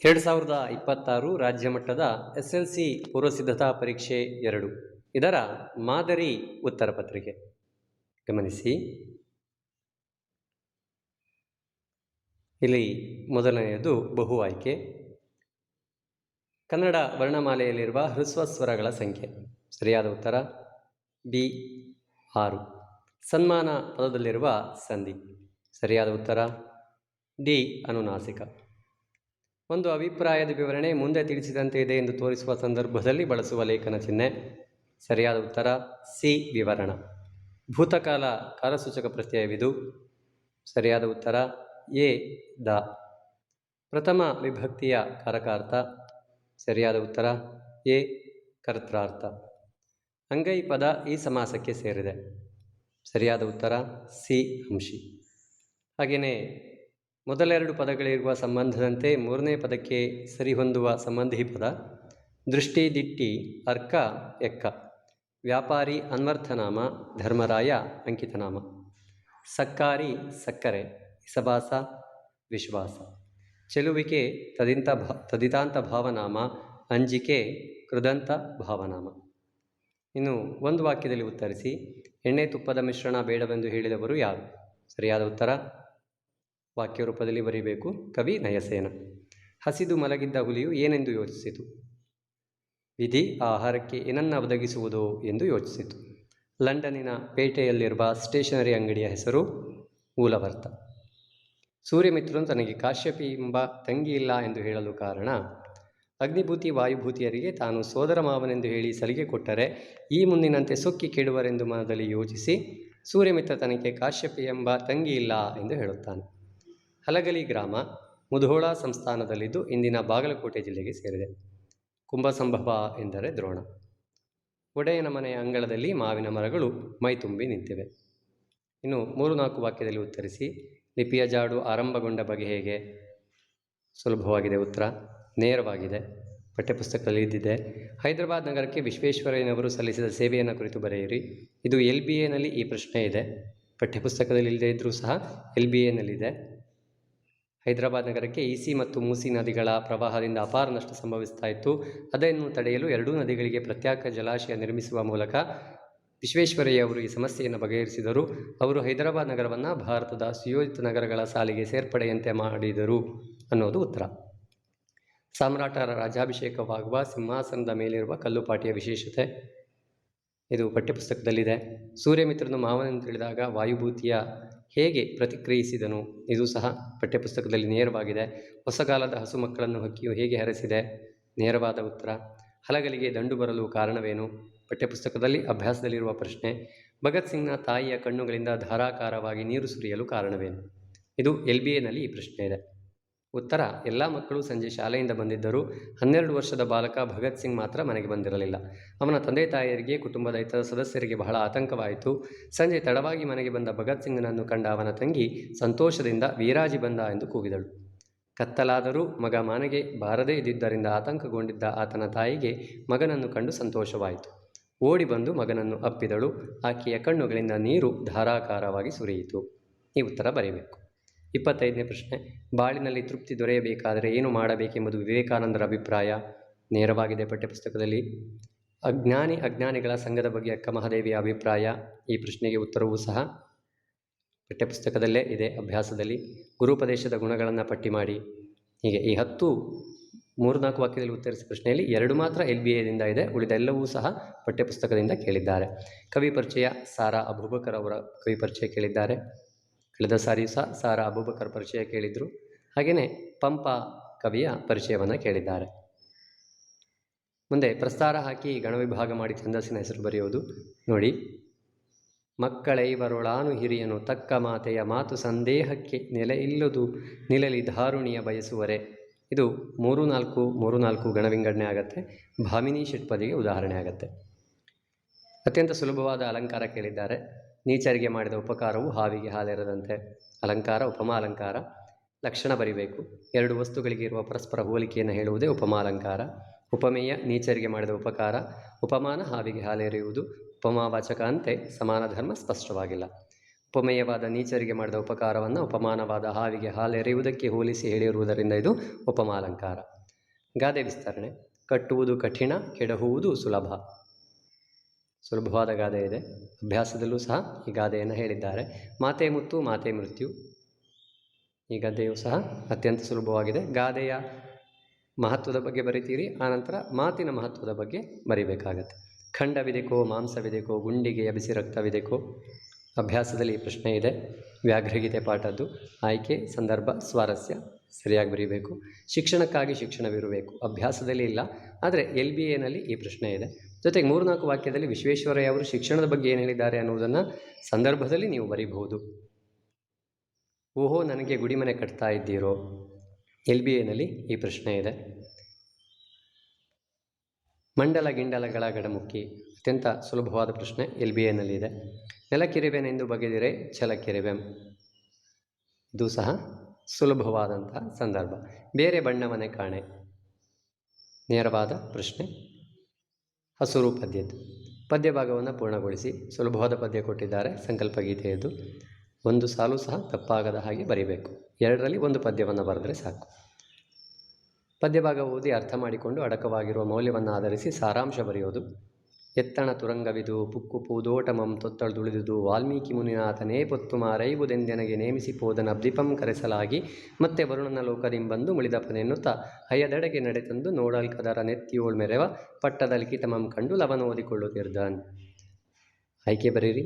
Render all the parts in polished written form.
2026 ರಾಜ್ಯ ಮಟ್ಟದ SLC ಪೂರ್ವಸಿದ್ಧತಾ ಪರೀಕ್ಷೆ 2 ಇದರ ಮಾದರಿ ಉತ್ತರ ಪತ್ರಿಕೆ ಗಮನಿಸಿ. ಇಲ್ಲಿ ಮೊದಲನೆಯದು ಬಹು ಆಯ್ಕೆ. ಕನ್ನಡ ವರ್ಣಮಾಲೆಯಲ್ಲಿರುವ ಹ್ರಸ್ವ ಸ್ವರಗಳ ಸಂಖ್ಯೆ. ಸರಿಯಾದ ಉತ್ತರ ಬಿ 6. ಸನ್ಮಾನ ಪದದಲ್ಲಿರುವ ಸಂಧಿ. ಸರಿಯಾದ ಉತ್ತರ ಡಿ ಅನುನಾಸಿಕ. ಒಂದು ಅಭಿಪ್ರಾಯದ ವಿವರಣೆ ಮುಂದೆ ತಿಳಿಸಿದಂತೆ ಇದೆ ಎಂದು ತೋರಿಸುವ ಸಂದರ್ಭದಲ್ಲಿ ಬಳಸುವ ಲೇಖನ ಚಿಹ್ನೆ. ಸರಿಯಾದ ಉತ್ತರ ಸಿ ವಿವರಣ. ಭೂತಕಾಲ ಕಾಲಸೂಚಕ ಪ್ರತ್ಯಯವಿದು. ಸರಿಯಾದ ಉತ್ತರ ಎ ದ. ಪ್ರಥಮ ವಿಭಕ್ತಿಯ ಕಾರಕಾರ್ಥ. ಸರಿಯಾದ ಉತ್ತರ ಎ ಕರ್ತಾರ್ಥ. ಅಂಗೈ ಪದ ಈ ಸಮಾಸಕ್ಕೆ ಸೇರಿದೆ. ಸರಿಯಾದ ಉತ್ತರ ಸಿ ಅಂಶಿ. ಹಾಗೆಯೇ ಮೊದಲೆರಡು ಪದಗಳಿರುವ ಸಂಬಂಧದಂತೆ ಮೂರನೇ ಪದಕ್ಕೆ ಸರಿಹೊಂದುವ ಸಂಬಂಧಿ ಪದ. ದೃಷ್ಟಿ ದಿಟ್ಟಿ ಅರ್ಕ ಎಕ್ಕ. ವ್ಯಾಪಾರಿ ಅನ್ವರ್ಥನಾಮ. ಧರ್ಮರಾಯ ಅಂಕಿತನಾಮ. ಸಕ್ಕಾರಿ ಸಕ್ಕರೆ. ಇಸಬಾಸ ವಿಶ್ವಾಸ. ಚೆಲುವಿಕೆ ತದಿತಾಂತ ಭಾವನಾಮ. ಅಂಜಿಕೆ ಕೃದಂತ ಭಾವನಾಮ. ಇನ್ನು ಒಂದು ವಾಕ್ಯದಲ್ಲಿ ಉತ್ತರಿಸಿ. ಎಣ್ಣೆ ತುಪ್ಪದ ಮಿಶ್ರಣ ಬೇಡವೆಂದು ಹೇಳಿದವರು ಯಾರು? ಸರಿಯಾದ ಉತ್ತರ ವಾಕ್ಯ ರೂಪದಲ್ಲಿ ಬರೀಬೇಕು. ಕವಿ ನಯಸೇನ. ಹಸಿದು ಮಲಗಿದ್ದ ಹುಲಿಯು ಏನೆಂದು ಯೋಚಿಸಿತು? ವಿಧಿ ಆಹಾರಕ್ಕೆ ಏನನ್ನ ಒದಗಿಸುವುದು ಎಂದು ಯೋಚಿಸಿತು. ಲಂಡನ್ನಿನ ಪೇಟೆಯಲ್ಲಿರುವ ಸ್ಟೇಷನರಿ ಅಂಗಡಿಯ ಹೆಸರು ಮೂಲವರ್ತ. ಸೂರ್ಯಮಿತ್ರನು ತನಗೆ ಕಾಶ್ಯಪಿ ಎಂಬ ತಂಗಿ ಇಲ್ಲ ಎಂದು ಹೇಳಲು ಕಾರಣ, ಅಗ್ನಿಭೂತಿ ವಾಯುಭೂತಿಯರಿಗೆ ತಾನು ಸೋದರ ಮಾವನೆಂದು ಹೇಳಿ ಸಲಿಗೆ ಕೊಟ್ಟರೆ ಈ ಮುಂದಿನಂತೆ ಸೊಕ್ಕಿ ಕೆಡುವರೆಂದು ಮನದಲ್ಲಿ ಯೋಚಿಸಿ ಸೂರ್ಯಮಿತ್ರ ತನಗೆ ಕಾಶ್ಯಪಿ ಎಂಬ ತಂಗಿ ಇಲ್ಲ ಎಂದು ಹೇಳುತ್ತಾನೆ. ಹಲಗಲಿ ಗ್ರಾಮ ಮುಧೋಳ ಸಂಸ್ಥಾನದಲ್ಲಿದ್ದು ಇಂದಿನ ಬಾಗಲಕೋಟೆ ಜಿಲ್ಲೆಗೆ ಸೇರಿದೆ. ಕುಂಭಸಂಭವ ಎಂದರೆ ದ್ರೋಣ. ಒಡೆಯನ ಮನೆಯ ಅಂಗಳದಲ್ಲಿ ಮಾವಿನ ಮರಗಳು ಮೈತುಂಬಿ ನಿಂತಿವೆ. ಇನ್ನು 3-4 ವಾಕ್ಯದಲ್ಲಿ ಉತ್ತರಿಸಿ. ಲಿಪಿಯ ಜಾಡು ಆರಂಭಗೊಂಡ ಬಗೆ ಹೇಗೆ? ಸುಲಭವಾಗಿದೆ ಉತ್ತರ, ನೇರವಾಗಿದೆ. ಪಠ್ಯಪುಸ್ತಕದಲ್ಲಿ ಇದ್ದಿದೆ. ಹೈದರಾಬಾದ್ ನಗರಕ್ಕೆ ವಿಶ್ವೇಶ್ವರಯ್ಯನವರು ಸಲ್ಲಿಸಿದ ಸೇವೆಯನ್ನು ಕುರಿತು ಬರೆಯಿರಿ. ಇದು LBAನಲ್ಲಿ ಈ ಪ್ರಶ್ನೆ ಇದೆ. ಪಠ್ಯಪುಸ್ತಕದಲ್ಲಿ ಇಲ್ಲದೇ ಇದ್ದರೂ ಸಹ LBAನಲ್ಲಿದೆ. ಹೈದರಾಬಾದ್ ನಗರಕ್ಕೆ ಈಸಿ ಮತ್ತು ಮೂಸಿ ನದಿಗಳ ಪ್ರವಾಹದಿಂದ ಅಪಾರ ನಷ್ಟ ಸಂಭವಿಸ್ತಾ ಇತ್ತು. ಅದನ್ನು ತಡೆಯಲು ಎರಡೂ ನದಿಗಳಿಗೆ ಪ್ರತ್ಯೇಕ ಜಲಾಶಯ ನಿರ್ಮಿಸುವ ಮೂಲಕ ವಿಶ್ವೇಶ್ವರಯ್ಯ ಅವರು ಈ ಸಮಸ್ಯೆಯನ್ನು ಬಗೆಹರಿಸಿದರು. ಅವರು ಹೈದರಾಬಾದ್ ನಗರವನ್ನು ಭಾರತದ ಸುಯೋಜಿತ ನಗರಗಳ ಸಾಲಿಗೆ ಸೇರ್ಪಡೆಯಂತೆ ಮಾಡಿದರು ಅನ್ನೋದು ಉತ್ತರ. ಸಾಮ್ರಾಟರ ರಾಜಾಭಿಷೇಕವಾಗುವ ಸಿಂಹಾಸನದ ಮೇಲಿರುವ ಕಲ್ಲುಪಾಟಿಯ ವಿಶೇಷತೆ. ಇದು ಪಠ್ಯಪುಸ್ತಕದಲ್ಲಿದೆ. ಸೂರ್ಯಮಿತ್ರನು ಮಾವನೆಂದು ತಿಳಿದಾಗ ವಾಯುಭೂತಿಯ ಹೇಗೆ ಪ್ರತಿಕ್ರಿಯಿಸಿದನು? ಇದು ಸಹ ಪಠ್ಯಪುಸ್ತಕದಲ್ಲಿ ನೇರವಾಗಿದೆ. ಹೊಸಗಾಲದ ಹಸು ಮಕ್ಕಳನ್ನು ಹಕ್ಕಿಯು ಹೇಗೆ ಹರಸಿದೆ? ನೇರವಾದ ಉತ್ತರ. ಹಲಗಲಿಗೆ ದಂಡು ಬರಲು ಕಾರಣವೇನು? ಪಠ್ಯಪುಸ್ತಕದಲ್ಲಿ ಅಭ್ಯಾಸದಲ್ಲಿರುವ ಪ್ರಶ್ನೆ. ಭಗತ್ ಸಿಂಗ್ನ ತಾಯಿಯ ಕಣ್ಣುಗಳಿಂದ ಧಾರಾಕಾರವಾಗಿ ನೀರು ಸುರಿಯಲು ಕಾರಣವೇನು? ಇದು LBAನಲ್ಲಿ ಈ ಪ್ರಶ್ನೆ ಇದೆ. ಉತ್ತರ. ಎಲ್ಲ ಮಕ್ಕಳು ಸಂಜೆ ಶಾಲೆಯಿಂದ ಬಂದಿದ್ದರು. 12 ವರ್ಷದ ಬಾಲಕ ಭಗತ್ ಸಿಂಗ್ ಮಾತ್ರ ಮನೆಗೆ ಬಂದಿರಲಿಲ್ಲ. ಅವನ ತಂದೆ ತಾಯಿಯರಿಗೆ ಕುಟುಂಬದ ಇತರ ಸದಸ್ಯರಿಗೆ ಬಹಳ ಆತಂಕವಾಯಿತು. ಸಂಜೆ ತಡವಾಗಿ ಮನೆಗೆ ಬಂದ ಭಗತ್ ಸಿಂಗ್ನನ್ನು ಕಂಡ ಅವನ ತಂಗಿ ಸಂತೋಷದಿಂದ ವೀರಾಜಿ ಬಂದ ಎಂದು ಕೂಗಿದಳು. ಕತ್ತಲಾದರೂ ಮಗ ಮನೆಗೆ ಬಾರದೇ ಇದ್ದಿದ್ದರಿಂದ ಆತಂಕಗೊಂಡಿದ್ದ ಆತನ ತಾಯಿಗೆ ಮಗನನ್ನು ಕಂಡು ಸಂತೋಷವಾಯಿತು. ಓಡಿ ಬಂದು ಮಗನನ್ನು ಅಪ್ಪಿದಳು. ಆಕೆಯ ಕಣ್ಣುಗಳಿಂದ ನೀರು ಧಾರಾಕಾರವಾಗಿ ಸುರಿಯಿತು. ಈ ಉತ್ತರ ಬರೆಯಬೇಕು. 25ನೇ ಪ್ರಶ್ನೆ. ಬಾಳಿನಲ್ಲಿ ತೃಪ್ತಿ ದೊರೆಯಬೇಕಾದರೆ ಏನು ಮಾಡಬೇಕೆಂಬುದು ವಿವೇಕಾನಂದರ ಅಭಿಪ್ರಾಯ. ನೇರವಾಗಿದೆ ಪಠ್ಯಪುಸ್ತಕದಲ್ಲಿ. ಅಜ್ಞಾನಿಗಳ ಸಂಘದ ಬಗ್ಗೆ ಅಕ್ಕ ಮಹಾದೇವಿಯ ಅಭಿಪ್ರಾಯ. ಈ ಪ್ರಶ್ನೆಗೆ ಉತ್ತರವೂ ಸಹ ಪಠ್ಯಪುಸ್ತಕದಲ್ಲೇ ಇದೆ. ಅಭ್ಯಾಸದಲ್ಲಿ ಗುರುಪದೇಶದ ಗುಣಗಳನ್ನು ಪಟ್ಟಿ ಮಾಡಿ. ಹೀಗೆ ಈ 3-4 ವಾಕ್ಯದಲ್ಲಿ ಉತ್ತರಿಸಿದ ಪ್ರಶ್ನೆಯಲ್ಲಿ 2 ಮಾತ್ರ LBAದಿಂದ ಇದೆ. ಉಳಿದೆಲ್ಲವೂ ಸಹ ಪಠ್ಯಪುಸ್ತಕದಿಂದ ಕೇಳಿದ್ದಾರೆ. ಕವಿ ಪರಿಚಯ. ಸಾರಾ ಅಬೂಬಕರ್ ಅವರ ಕವಿ ಪರಿಚಯ ಕೇಳಿದ್ದಾರೆ. ಕಳೆದ ಸಾರಿಯೂ ಸಹ ಸಾರಾ ಅಬೂಬಕರ್ ಪರಿಚಯ ಕೇಳಿದರು. ಹಾಗೆಯೇ ಪಂಪ ಕವಿಯ ಪರಿಚಯವನ್ನು ಕೇಳಿದ್ದಾರೆ. ಮುಂದೆ ಪ್ರಸ್ತಾರ ಹಾಕಿ ಗಣವಿಭಾಗ ಮಾಡಿ ಛಂದಸ್ಸಿನ ಹೆಸರು ಬರೆಯುವುದು ನೋಡಿ. ಮಕ್ಕಳೈವರೊಳಾನು ಹಿರಿಯನು ತಕ್ಕ ಮಾತೆಯ ಮಾತು ಸಂದೇಹಕ್ಕೆ ನೆಲೆ ಇಲ್ಲದು ನಿಲಲಿ ಧಾರುಣಿಯ ಬಯಸುವರೆ. ಇದು 3-4 ಗಣವಿಂಗಡಣೆ ಆಗುತ್ತೆ. ಭಾಮಿನಿ ಷಟ್ಪದಿಗೆ ಉದಾಹರಣೆ ಆಗುತ್ತೆ. ಅತ್ಯಂತ ಸುಲಭವಾದ ಅಲಂಕಾರ ಕೇಳಿದ್ದಾರೆ. ನೀಚರಿಗೆ ಮಾಡಿದ ಉಪಕಾರವು ಹಾವಿಗೆ ಹಾಲೆರದಂತೆ. ಅಲಂಕಾರ ಉಪಮಾ ಅಲಂಕಾರ. ಲಕ್ಷಣ ಬರಿಬೇಕು. 2 ವಸ್ತುಗಳಿಗೆ ಇರುವ ಪರಸ್ಪರ ಹೋಲಿಕೆಯನ್ನು ಹೇಳುವುದೇ ಉಪಮಾಲಂಕಾರ. ಉಪಮೇಯ ನೀಚರಿಗೆ ಮಾಡಿದ ಉಪಕಾರ. ಉಪಮಾನ ಹಾವಿಗೆ ಹಾಲೆರೆಯುವುದು. ಉಪಮಾವಾಚಕ ಅಂತೆ ಸಮಾನ ಧರ್ಮ ಸ್ಪಷ್ಟವಾಗಿಲ್ಲ. ಉಪಮೇಯವಾದ ನೀಚರಿಗೆ ಮಾಡಿದ ಉಪಕಾರವನ್ನು ಉಪಮಾನವಾದ ಹಾವಿಗೆ ಹಾಲೆರೆಯುವುದಕ್ಕೆ ಹೋಲಿಸಿ ಹೇಳಿರುವುದರಿಂದ ಇದು ಉಪಮಾಲಂಕಾರ. ಗಾದೆ ವಿಸ್ತರಣೆ. ಕಟ್ಟುವುದು ಕಠಿಣ, ಕೆಡಹುವುದು ಸುಲಭ. ಸುಲಭವಾದ ಗಾದೆ ಇದೆ. ಅಭ್ಯಾಸದಲ್ಲೂ ಸಹ ಈ ಗಾದೆಯನ್ನು ಹೇಳಿದ್ದಾರೆ. ಮಾತೆ ಮುತ್ತು ಮಾತೆ ಮೃತ್ಯು. ಈ ಗದ್ದೆಯೂ ಸಹ ಅತ್ಯಂತ ಸುಲಭವಾಗಿದೆ. ಗಾದೆಯ ಮಹತ್ವದ ಬಗ್ಗೆ ಬರಿತೀರಿ, ಆನಂತರ ಮಾತಿನ ಮಹತ್ವದ ಬಗ್ಗೆ ಬರಿಬೇಕಾಗತ್ತೆ. ಖಂಡವಿದೆಕೋ ಮಾಂಸವಿದೆಕೋ, ಗುಂಡಿಗೆಯ ಬಿಸಿ ರಕ್ತವಿದೆಕೋ. ಅಭ್ಯಾಸದಲ್ಲಿ ಈ ಪ್ರಶ್ನೆ ಇದೆ. ವ್ಯಾಘ್ರಗೀತೆ ಪಾಠದ್ದು. ಆಯ್ಕೆ, ಸಂದರ್ಭ, ಸ್ವಾರಸ್ಯ ಸರಿಯಾಗಿ ಬರೀಬೇಕು. ಶಿಕ್ಷಣಕ್ಕಾಗಿ ಶಿಕ್ಷಣವಿರಬೇಕು. ಅಭ್ಯಾಸದಲ್ಲಿ ಇಲ್ಲ, ಆದರೆ LBAನಲ್ಲಿ ಈ ಪ್ರಶ್ನೆ ಇದೆ. ಜೊತೆಗೆ 3-4 ವಾಕ್ಯದಲ್ಲಿ ವಿಶ್ವೇಶ್ವರಯ್ಯ ಅವರು ಶಿಕ್ಷಣದ ಬಗ್ಗೆ ಏನು ಹೇಳಿದ್ದಾರೆ ಅನ್ನೋದನ್ನು ಸಂದರ್ಭದಲ್ಲಿ ನೀವು ಬರೀಬಹುದು. ಓಹೋ ನನಗೆ ಗುಡಿಮನೆ ಕಟ್ತಾ ಇದ್ದೀರೋ, LBAನಲ್ಲಿ ಈ ಪ್ರಶ್ನೆ ಇದೆ. ಮಂಡಲ ಗಿಂಡಲಗಳ ಗಡಮುಕ್ಕಿ, ಅತ್ಯಂತ ಸುಲಭವಾದ ಪ್ರಶ್ನೆ, LBAನಲ್ಲಿ ಇದೆ. ನೆಲಕ್ಕಿರಿವೆನೆಂದು ಬಗೆದಿರೆ ಛಲಕ್ಕಿರಿವೆಂ, ಇದು ಸಹ ಸುಲಭವಾದಂತಹ ಸಂದರ್ಭ. ಬೇರೆ ಬಣ್ಣವನ್ನೇ ಕಾಣೆ, ನೇರವಾದ ಪ್ರಶ್ನೆ, ಹಸುರು ಪದ್ಯದ್ದು. ಪದ್ಯ ಭಾಗವನ್ನು ಪೂರ್ಣಗೊಳಿಸಿ. ಸುಲಭವಾದ ಪದ್ಯ ಕೊಟ್ಟಿದ್ದಾರೆ, ಸಂಕಲ್ಪ ಗೀತೆಯದ್ದು. ಒಂದು ಸಾಲು ಸಹ ತಪ್ಪಾಗದ ಹಾಗೆ ಬರೀಬೇಕು. 2ರಲ್ಲಿ 1 ಪದ್ಯವನ್ನು ಬರೆದರೆ ಸಾಕು. ಪದ್ಯಭಾಗ ಓದಿ ಅರ್ಥ ಮಾಡಿಕೊಂಡು ಅಡಕವಾಗಿರುವ ಮೌಲ್ಯವನ್ನು ಆಧರಿಸಿ ಸಾರಾಂಶ ಬರೆಯೋದು. ಎತ್ತಣ ತುರಂಗವಿದು ಪುಕ್ಕು ಪೂದೋಟಮಂ ತೊತ್ತಳುದುಳಿದುದು ವಾಲ್ಮೀಕಿ ಮುನಿನಾಥನೇ ಪೊತ್ತು ಮಾರೈಬುದೆಂದೆನಗೆ ನೇಮಿಸಿ ಪೋದನ ಅಬ್ದಿಪಂ ಕರೆಸಲಾಗಿ ಮತ್ತೆ ವರುಣನ ಲೋಕದಿಂಬಂದು ಮುಳಿದಪನೆನ್ನುತ್ತಾ ಹಯ್ಯದೆಡೆಗೆ ನಡೆತಂದು ನೋಡಲ್ಕದರ ನೆತ್ತಿಯೋಳ್ ಮೆರೆವ ಪಟ್ಟದ ಲಿಖಿತಮಂ ಕಂಡು ಲವನ ಓದಿಕೊಳ್ಳುತ್ತಿರ್ದನ್. ಆಯ್ಕೆ ಬರೆಯಿರಿ,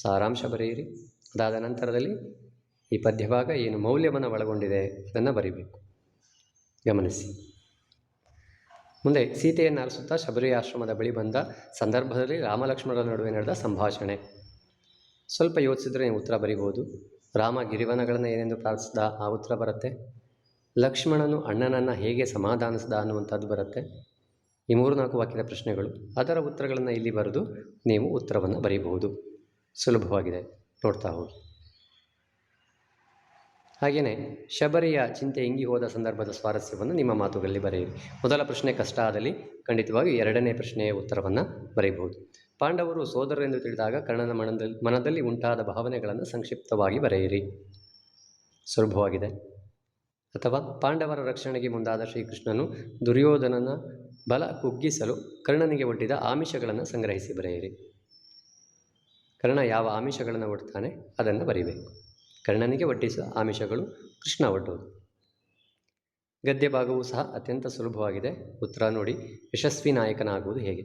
ಸಾರಾಂಶ ಬರೆಯಿರಿ. ಅದಾದ ನಂತರದಲ್ಲಿ ಈ ಪದ್ಯಭಾಗ ಏನು ಮೌಲ್ಯವನ್ನು ಒಳಗೊಂಡಿದೆ ಅದನ್ನು ಬರೀಬೇಕು. ಗಮನಿಸಿ. ಮುಂದೆ ಸೀತೆಯನ್ನು ಅರಸುತ್ತಾ ಶಬರಿ ಆಶ್ರಮದ ಬಳಿ ಬಂದ ಸಂದರ್ಭದಲ್ಲಿ ರಾಮಲಕ್ಷ್ಮಣರ ನಡುವೆ ನಡೆದ ಸಂಭಾಷಣೆ. ಸ್ವಲ್ಪ ಯೋಚಿಸಿದ್ರೆ ನೀವು ಉತ್ತರ ಬರಿಬೋದು. ರಾಮ ಗಿರಿವನಗಳನ್ನು ಏನೆಂದು ಪ್ರಾರ್ಥಿಸಿದ, ಆ ಉತ್ತರ ಬರುತ್ತೆ. ಲಕ್ಷ್ಮಣನು ಅಣ್ಣನನ್ನು ಹೇಗೆ ಸಮಾಧಾನಿಸಿದ ಅನ್ನುವಂಥದ್ದು ಬರುತ್ತೆ. ಈ 3-4 ವಾಕ್ಯದ ಪ್ರಶ್ನೆಗಳು, ಅದರ ಉತ್ತರಗಳನ್ನು ಇಲ್ಲಿ ಬರೆದು ನೀವು ಉತ್ತರವನ್ನು ಬರೀಬಹುದು. ಸುಲಭವಾಗಿದೆ, ನೋಡ್ತಾ ಹೋಗಿ. ಹಾಗೆಯೇ ಶಬರಿಯ ಚಿಂತೆ ಇಂಗಿ ಹೋದ ಸಂದರ್ಭದ ಸ್ವಾರಸ್ಯವನ್ನು ನಿಮ್ಮ ಮಾತುಗಳಲ್ಲಿ ಬರೆಯಿರಿ. ಮೊದಲ ಪ್ರಶ್ನೆ ಕಷ್ಟ ಆದಲ್ಲಿ ಖಂಡಿತವಾಗಿ 2ನೇ ಪ್ರಶ್ನೆಯ ಉತ್ತರವನ್ನು ಬರೆಯಬಹುದು. ಪಾಂಡವರು ಸೋದರರೆಂದು ತಿಳಿದಾಗ ಕರ್ಣನ ಮನದಲ್ಲಿ ಉಂಟಾದ ಭಾವನೆಗಳನ್ನು ಸಂಕ್ಷಿಪ್ತವಾಗಿ ಬರೆಯಿರಿ. ಸುಲಭವಾಗಿದೆ. ಅಥವಾ ಪಾಂಡವರ ರಕ್ಷಣೆಗೆ ಮುಂದಾದ ಶ್ರೀಕೃಷ್ಣನು ದುರ್ಯೋಧನನ ಬಲ ಕುಗ್ಗಿಸಲು ಕರ್ಣನಿಗೆ ಒಡ್ಡಿದ ಆಮಿಷಗಳನ್ನು ಸಂಗ್ರಹಿಸಿ ಬರೆಯಿರಿ. ಕರ್ಣ ಯಾವ ಆಮಿಷಗಳನ್ನು ಒಡ್ತಾನೆ ಅದನ್ನು ಬರೀಬೇಕು. ಕರ್ಣನಿಗೆ ಒಡ್ಡಿಸುವ ಆಮಿಷಗಳು ಕೃಷ್ಣ ಒಡ್ಡೋದು. ಗದ್ಯ ಭಾಗವೂ ಸಹ ಅತ್ಯಂತ ಸುಲಭವಾಗಿದೆ. ಉತ್ತರ ನೋಡಿ. ಯಶಸ್ವಿ ನಾಯಕನಾಗುವುದು ಹೇಗೆ?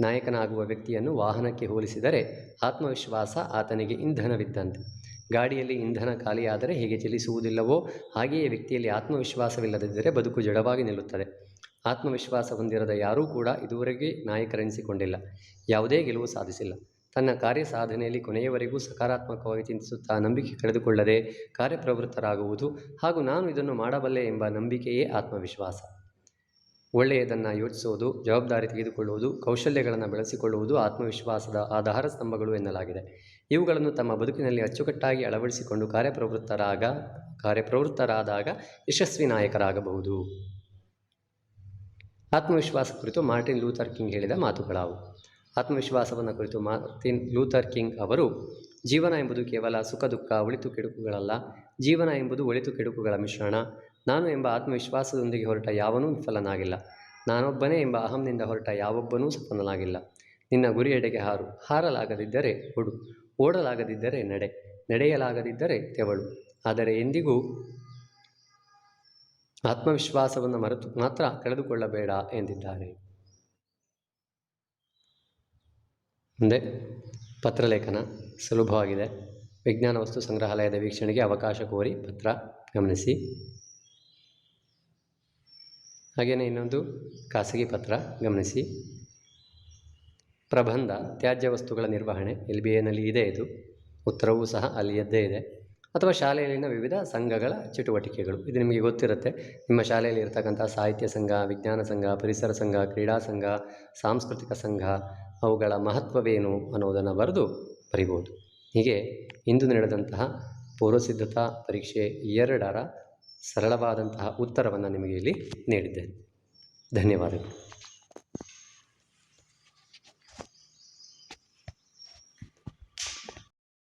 ನಾಯಕನಾಗುವ ವ್ಯಕ್ತಿಯನ್ನು ವಾಹನಕ್ಕೆ ಹೋಲಿಸಿದರೆ ಆತ್ಮವಿಶ್ವಾಸ ಆತನಿಗೆ ಇಂಧನವಿದ್ದಂತೆ. ಗಾಡಿಯಲ್ಲಿ ಇಂಧನ ಖಾಲಿಯಾದರೆ ಹೇಗೆ ಚಲಿಸುವುದಿಲ್ಲವೋ ಹಾಗೆಯೇ ವ್ಯಕ್ತಿಯಲ್ಲಿ ಆತ್ಮವಿಶ್ವಾಸವಿಲ್ಲದಿದ್ದರೆ ಬದುಕು ಜಡವಾಗಿ ನಿಲ್ಲುತ್ತದೆ. ಆತ್ಮವಿಶ್ವಾಸ ಹೊಂದಿರದ ಯಾರೂ ಕೂಡ ಇದುವರೆಗೆ ನಾಯಕರೆನಿಸಿಕೊಂಡಿಲ್ಲ, ಯಾವುದೇ ಗೆಲುವು ಸಾಧಿಸಿಲ್ಲ. ತನ್ನ ಕಾರ್ಯ ಸಾಧನೆಯಲ್ಲಿ ಕೊನೆಯವರೆಗೂ ಸಕಾರಾತ್ಮಕವಾಗಿ ಚಿಂತಿಸುತ್ತಾ ನಂಬಿಕೆ ಕಳೆದುಕೊಳ್ಳದೆ ಕಾರ್ಯಪ್ರವೃತ್ತರಾಗುವುದು ಹಾಗೂ ನಾನು ಇದನ್ನು ಮಾಡಬಲ್ಲೆ ಎಂಬ ನಂಬಿಕೆಯೇ ಆತ್ಮವಿಶ್ವಾಸ. ಒಳ್ಳೆಯದನ್ನು ಯೋಚಿಸುವುದು, ಜವಾಬ್ದಾರಿ ತೆಗೆದುಕೊಳ್ಳುವುದು, ಕೌಶಲ್ಯಗಳನ್ನು ಬೆಳೆಸಿಕೊಳ್ಳುವುದು ಆತ್ಮವಿಶ್ವಾಸದ ಆಧಾರ ಸ್ತಂಭಗಳು ಎನ್ನಲಾಗಿದೆ. ಇವುಗಳನ್ನು ತಮ್ಮ ಬದುಕಿನಲ್ಲಿ ಅಚ್ಚುಕಟ್ಟಾಗಿ ಅಳವಡಿಸಿಕೊಂಡು ಕಾರ್ಯಪ್ರವೃತ್ತರಾದಾಗ ಯಶಸ್ವಿ ನಾಯಕರಾಗಬಹುದು. ಆತ್ಮವಿಶ್ವಾಸ ಕುರಿತು ಮಾರ್ಟಿನ್ ಲೂಥರ್ ಕಿಂಗ್ ಹೇಳಿದ ಮಾತುಗಳಾವು. ಆತ್ಮವಿಶ್ವಾಸವನ್ನು ಕುರಿತು ಮಾರ್ಟಿನ್ ಲೂಥರ್ ಕಿಂಗ್ ಅವರು, ಜೀವನ ಎಂಬುದು ಕೇವಲ ಸುಖ ದುಃಖ ಒಳಿತು ಕೆಡುಕುಗಳಲ್ಲ, ಜೀವನ ಎಂಬುದು ಒಳಿತು ಕೆಡುಕುಗಳ ಮಿಶ್ರಣ. ನಾನು ಎಂಬ ಆತ್ಮವಿಶ್ವಾಸದೊಂದಿಗೆ ಹೊರಟ ಯಾವನೂ ವಿಫಲನಾಗಿಲ್ಲ, ನಾನೊಬ್ಬನೇ ಎಂಬ ಅಹಂನಿಂದ ಹೊರಟ ಯಾವೊಬ್ಬನೂ ಸಫಲನಾಗಿಲ್ಲ. ನಿನ್ನ ಗುರಿಯೆಡೆಗೆ ಹಾರು, ಹಾರಲಾಗದಿದ್ದರೆ ಓಡು, ಓಡಲಾಗದಿದ್ದರೆ ನಡೆ, ನಡೆಯಲಾಗದಿದ್ದರೆ ತೆವಳು, ಆದರೆ ಎಂದಿಗೂ ಆತ್ಮವಿಶ್ವಾಸವನ್ನು ಮರೆತು ಮಾತ್ರ ಕಳೆದುಕೊಳ್ಳಬೇಡ ಎಂದಿದ್ದಾರೆ. ಮುಂದೆ ಪತ್ರಲೇಖನ ಸುಲಭವಾಗಿದೆ. ವಿಜ್ಞಾನ ವಸ್ತು ಸಂಗ್ರಹಾಲಯದ ವೀಕ್ಷಣೆಗೆ ಅವಕಾಶ ಕೋರಿ ಪತ್ರ. ಗಮನಿಸಿ. ಹಾಗೆಯೇ ಇನ್ನೊಂದು ಖಾಸಗಿ ಪತ್ರ. ಗಮನಿಸಿ. ಪ್ರಬಂಧ ತ್ಯಾಜ್ಯ ವಸ್ತುಗಳ ನಿರ್ವಹಣೆ, LBAನಲ್ಲಿ ಇದೆ. ಇದು ಉತ್ತರವೂ ಸಹ ಅಲ್ಲಿಯದ್ದೇ ಇದೆ. ಅಥವಾ ಶಾಲೆಯಲ್ಲಿನ ವಿವಿಧ ಸಂಘಗಳ ಚಟುವಟಿಕೆಗಳು, ಇದು ನಿಮಗೆ ಗೊತ್ತಿರುತ್ತೆ. ನಿಮ್ಮ ಶಾಲೆಯಲ್ಲಿ ಇರತಕ್ಕಂಥ ಸಾಹಿತ್ಯ ಸಂಘ, ವಿಜ್ಞಾನ ಸಂಘ, ಪರಿಸರ ಸಂಘ, ಕ್ರೀಡಾ ಸಂಘ, ಸಾಂಸ್ಕೃತಿಕ ಸಂಘ, ಅವುಗಳ ಮಹತ್ವವೇನು ಅನ್ನೋದನ್ನು ಬರಿಬೋದು. ಹೀಗೆ ಇಂದು ನಡೆದಂತಹ ಪೂರ್ವಸಿದ್ಧತಾ ಪರೀಕ್ಷೆ 2ರ ಸರಳವಾದಂತಹ ಉತ್ತರವನ್ನು ನಿಮಗೆ ಇಲ್ಲಿ ನೀಡಿದ್ದೇನೆ. ಧನ್ಯವಾದಗಳು.